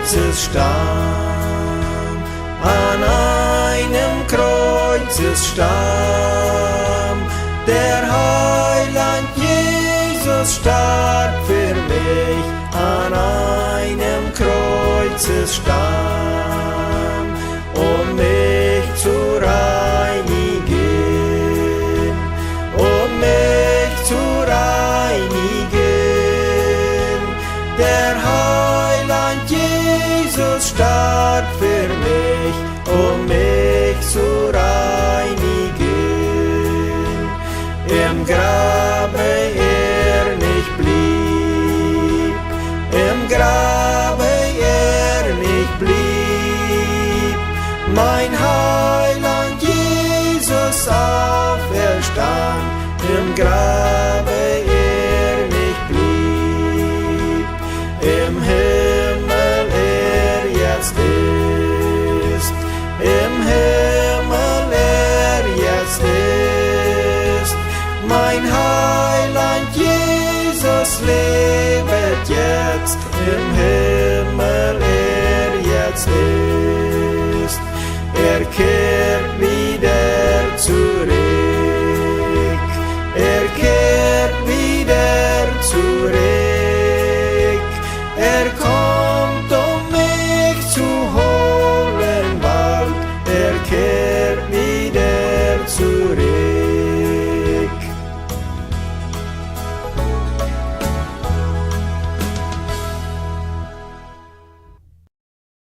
Kreuzesstamm, an einem Kreuzesstamm, der Heiland Jesus starb für mich, an einem Kreuzesstamm, um mich zu reinigen, um mich zu reinigen. Der Heiland Jesus starb für mich, um mich zu reinigen. Im Grabe er nicht blieb, im Grabe er nicht blieb, mein Heiland Jesus auferstand, im Grabe er nicht blieb, im Himmel er jetzt ist, im Himmel er jetzt ist, mein Heiland Jesus lebt jetzt im Himmel.